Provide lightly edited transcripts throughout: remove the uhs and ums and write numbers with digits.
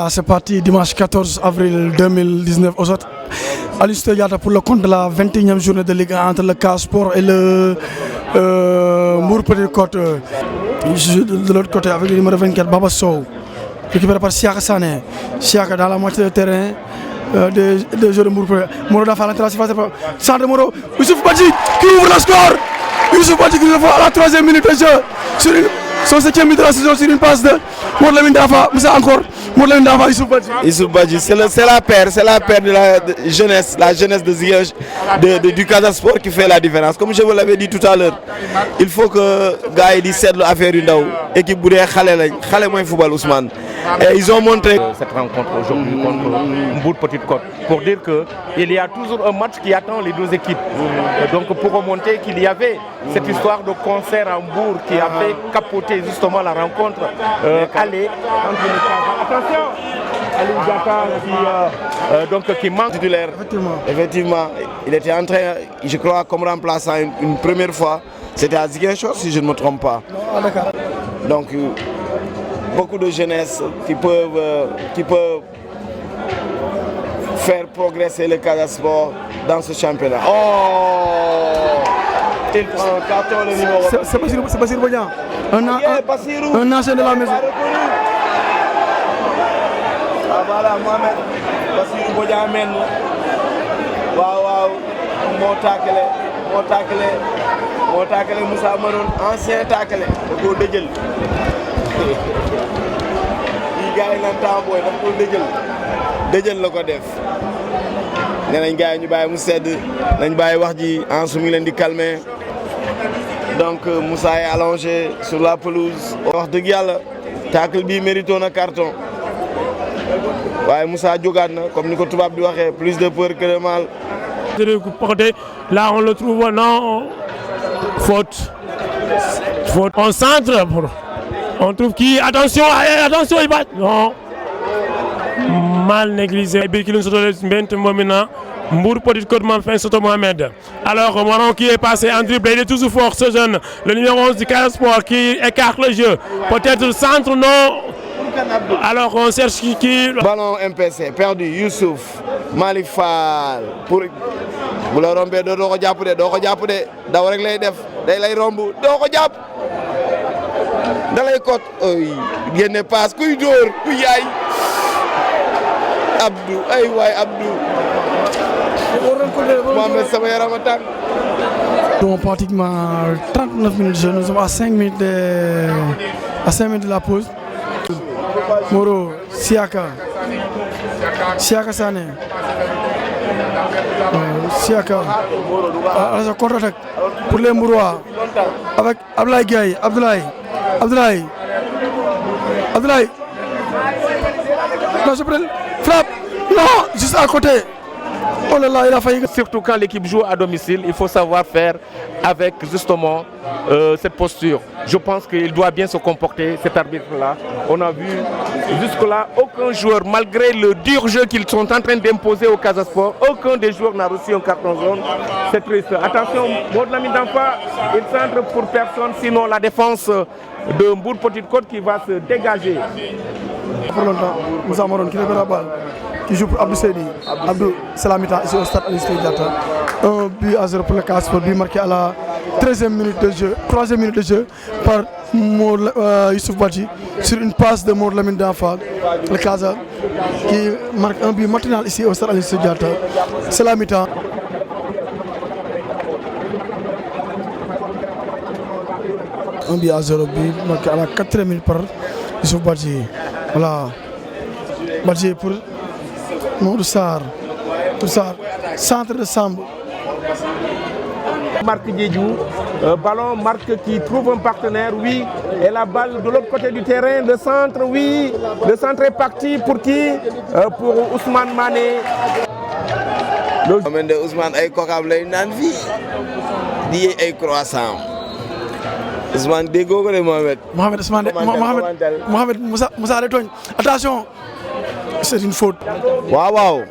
Voilà, c'est parti, dimanche 14 avril 2019 aux autres. Aline Sitoé Diatta pour le compte de la 21e journée de Ligue 1 entre le Casa Sport et le Mbour Petite Côte. De l'autre côté avec le numéro 24, Baba Sow, récupéré par Siaka Sané. Siaka dans la moitié de terrain des jeux de Mbour Petite. Moro Dafa à l'entrée, centre de Moro. Youssouf Badji qui ouvre le score. Youssouf Badji qui le fait à la 3e minute de jeu. Sur son 7e minute de la saison sur une passe de Mor Lamine Dafa. Moussa encore. Mor Lamine Dafa, Youssouf Badji. Youssouf Badji, c'est la paire de la jeunesse de Ziguinchor, du Casa Sport qui fait la différence. Comme je vous l'avais dit tout à l'heure, il faut que gars yi di seetlu affaire yu ndaw équipe bu dee xale mooy football Ousmane. Et ils ont montré cette rencontre aujourd'hui contre Mbour Petite Côte pour dire que il y a toujours un match qui attend les deux équipes. Donc pour remonter qu'il y avait cette histoire de concert à Mbour qui a fait capoter justement la rencontre aller entre les Casa. Attention, Aline Diatta qui manque titulaire. Effectivement, il était en train, je crois, comme remplaçant une première fois. C'était à Ziguinchor si je ne me trompe pas. Donc beaucoup de jeunesse qui peuvent faire progresser le Casa Sport dans ce championnat. Oh, il prend un carton le numéro. C'est Bassirou Bodian, un ancien de la maison. Ah voilà, Mohamed Bassirou Bodian men waaw moo taakale Moussa Maroon ancien taakale da koo dëjël yi gars yi naan temps booy daf koo dëjël la ko def nee nañ gars yi ñu bàyyi mu sedd nañ bàyyi wax ji Ansou mi ngi leen di calmer donc Moussa est allongé sur la pelouse. wax dëgg yàlla taakle bi mérito na carton waaye Moussa jógaat na comme ni ko tubaab di waxee plus de peur que de mal. Là on le trouve non faute on centre on trouve qui attention il bat non mal négligé Birkilou Soto Mbent Momina Mbour Petite Côte man fin Soto Mohamed. Alors Moron qui est passé en dribble, il est toujours fort ce jeune, le numéro 11 du Casa Sport qui écarte le jeu, peut-être le centre non. Alors on cherche qui ballon MPC perdu. Youssouf Malick Fall pour bu la rombee doo ko jàpp de daw rek lay def day lay romb doo ko jàpp da lay kot oy génne passe kuy dóor kuy yaay Abdou ay waay Abdou Mohamed sama yaram a tàng. Donc pratiquement 39 minutes de jeu, nous sommes à 5 minutes de la pause. Moro, Siaka Sané, Siaka, contre-attaque pour les Mbourois avec Abdoulaye Gaye, Abdoulaye. Non, je prends, frappe, non, juste à côté. Oh là là, il a failli. Surtout quand l'équipe joue à domicile, il faut savoir faire avec justement cette posture. Je pense qu'il doit bien se comporter, cet arbitre-là. On a vu jusque-là, aucun joueur, malgré le dur jeu qu'ils sont en train d'imposer au Casa Sport, aucun des joueurs n'a reçu un carton jaune. C'est triste. Attention, Mor Lamine Dafa, il centre pour personne, sinon la défense de Mbour Petite Côte qui va se dégager. Pour longtemps, Moussa Maroon qui récupère la balle, qui joue pour Abdou Seydi. Abdou, c'est la mi-temps ici au stade Aline Sitoé Diatta. 1-0 pour le Casa Sport, but marqué à la 13e minute de jeu, 3e minute de jeu par Youssouf Badji sur une passe de Mor Lamine Dafa, le Casa, qui marque un but matinal ici au stade Aline Sitoé Diatta. C'est la mi-temps. Un but à 0, but marqué à la 4e minute par Youssouf Badji. Voilà. Badji pour Mamadou Sarr. Centre de Samb. Marc Diédhiou, ballon Marc qui trouve un partenaire, oui, et la balle de l'autre côté du terrain, le centre, oui, le centre est parti pour qui? Pour Ousmane Mané. Mohamed Ousmane ay kokam lay naan fii di ay croissant. Ousmane déggoo ko de Mohamed. Mohamed Moussa lay tooñ. Attention, c'est une faute. Waaw.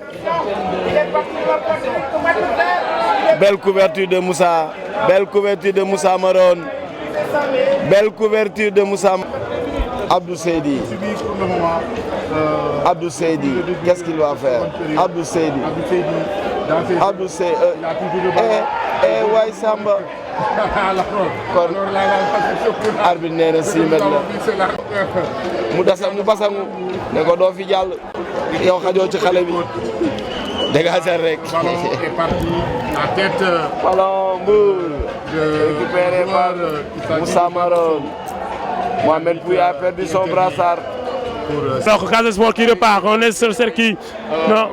Belle couverture de Moussa. Belle couverture de Moussa Maroon. Belle couverture de Moussa Abdou Seydi. Abdou Seydi, qu'est-ce qu'il va faire? Abdou Seydi. Abdou Seydi. Waay Samba. kon arbitre nee na 6 mètres la mu basangu ne ko doo fi jàll yow xajoo ci xale bi dégager rek. ballon Mbour récupéré par Moussa Maron. Mohamed Pouye a perdu son brassard. Donc Casa Sport qui repart, on est sur celle qui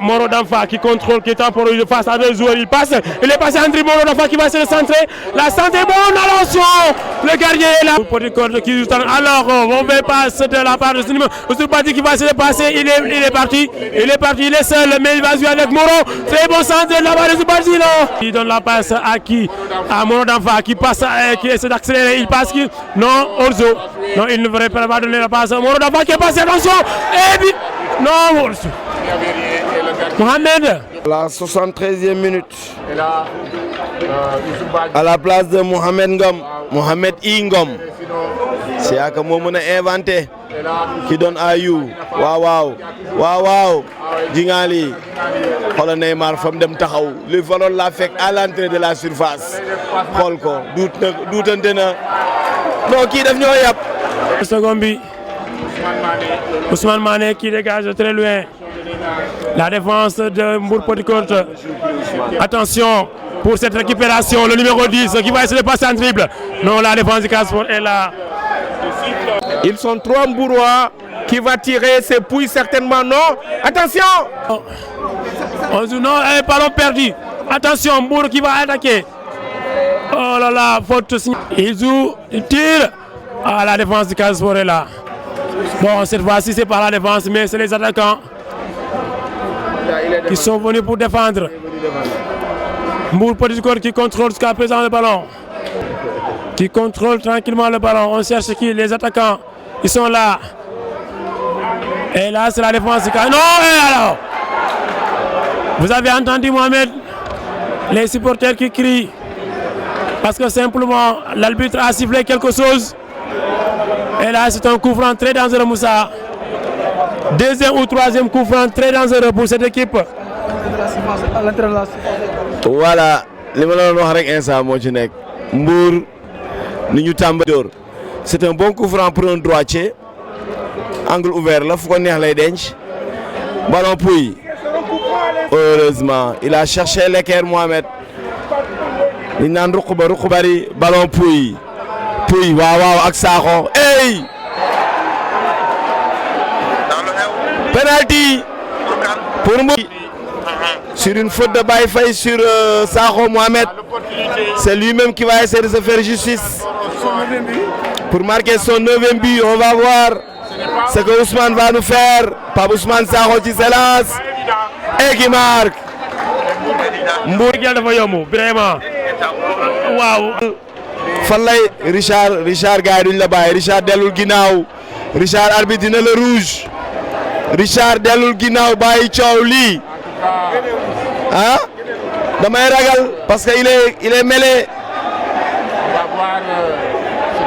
Moro Danfa qui contrôle, qui temporise face à deux joueurs, il est passé André Moro Danfa qui va se centrer, la centre est bonne, attention, le gardien est là. Petit corde qui alors on va passer de la part de ce numéro, qui va se dépasser, il est parti, il est seul, mais il va jouer avec Moro, très bon centre de la part de Zubardi là. Il donne la passe à qui? À Moro Danfa qui passe, qui essaie d'accélérer, il passe qui? Non, Orzo, non il ne devrait pas donner la passe à Moro Danfa qui est passé, attention. Et puis, non, Mohamed. La 73e minute. À la place de Mohamed Ngom, Mohamed Ngom. C'est à que moi a inventé. Qui donne à You. Waouh. Djingali. Xoolal Neymar fam dem taxaw. Le ballon l'a fait à l'entrée de la surface. Xool ko duutante na. Non kii daf ñoo yab. Second bi. Ousmane Mané qui dégage très loin. La défense de Mbour Petite Côte. Attention pour cette récupération, le numéro 10 qui va essayer de passer en dribble. Non, la défense du Casa Sport est là. Ils sont 3 Mbourois qui va tirer ses Pouye certainement, non. Attention. On joue non, ballon perdu. Attention, Mbour qui va attaquer. Oh là là, faute. Il joue, il tire. Ah, la défense du Casa Sport est là. Bon, cette fois-ci, c'est par la défense, mais c'est les attaquants qui sont venus pour défendre. Mbour Petite Côte qui contrôle jusqu'à présent le ballon. Qui contrôle tranquillement le ballon. On cherche qui? Les attaquants. Ils sont là. Et là, c'est la défense. Non, et alors? Vous avez entendu Mohamed? Les supporters qui crient. Parce que simplement, l'arbitre a sifflé quelque chose. Et là, c'est un coup franc très dangereux, Moussa. Deuxième ou troisième coup franc très dangereux pour cette équipe. Voilà, li ma la doon wax rek instant moo ci nekk. Mbour ni ñu tàmbali door. C'est un bon coup franc pour un droitier. Angle ouvert la fu ko neex lay denc. Ballon Pouye. Heureusement, il a cherché l'équerre Mohamed. Li naan ruq bari ballon Pouye. Pouye waaw ak Sakho hey penalty pour Mbour sur une faute de Baye Faye sur Sakho Mohamed. C'est lui-même qui va essayer de se faire justice pour marquer son 9e but. On va voir ce que Ousmane va nous faire. Pape Ousmane Sakho qui s'élance et qui marque. Mbour dafa yomb vraiment waaw. fan lay Richard gars yi duñ la bàyyi Richard dellul ginnaaw Richard arbitre dina le rouge Richard dellul ginnaaw bàyyi coow lii ah damay ragal parce que il est mêlé.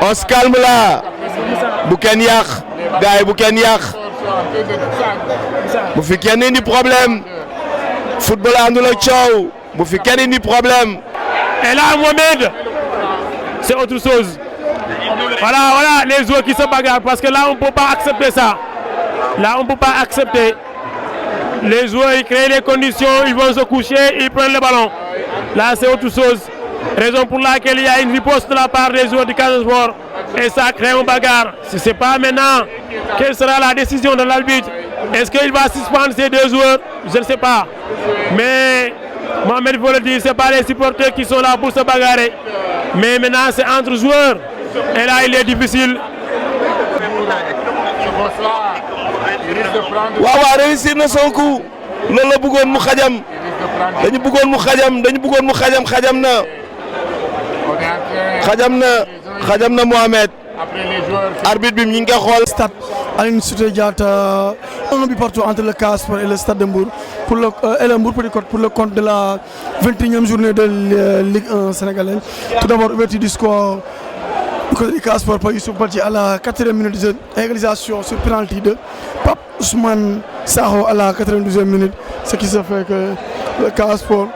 On se calme là bu kenn yàq gars yi bu kenn yàq bu fi kenn indi problème football àndul ak coow bu fi kenn indi problème. Et là Mohamed. C'est autre chose. Voilà, les joueurs qui se bagarrent parce que là on ne peut pas accepter ça. Là on ne peut pas accepter. Les joueurs ils créent les conditions, ils vont se coucher, ils prennent le ballon. Là c'est autre chose. Raison pour laquelle il y a une riposte de la part des joueurs du Casa Sport et ça crée une bagarre. Si ce n'est pas maintenant, quelle sera la décision de l'arbitre? Est-ce qu'il va suspendre ces deux joueurs? Je ne sais pas. Mais Mohamed, il faut le dire, ce n'est pas les supporters qui sont là pour se bagarrer. Mais maintenant, c'est entre joueurs. Et là, il est difficile. waaw réussir na son coup. loolu la bëggoon mu xajam. dañu bëggoon mu xajam na Mohamed. arbitre bi ñu ngi koy xool. Stade Aline Sitoé Diatta, un but partout entre le Casa Sport et le Stade de Mbour et le Mbour Petite Côte pour le compte de la 21e journée de Ligue 1 sénégalaise. Tout d'abord ouverture du score Du côté du Casa Sport, Youssouf Badji à la 4e minute de jeu, égalisation sur penalty de Pape Ousmane Sakho à la 92e minute, ce qui se fait que le Casa Sport,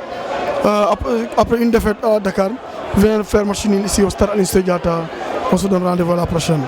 après une défaite à Dakar, vient faire match nul ici au stade Aline Sitoé Diatta. On se donne rendez-vous à la prochaine.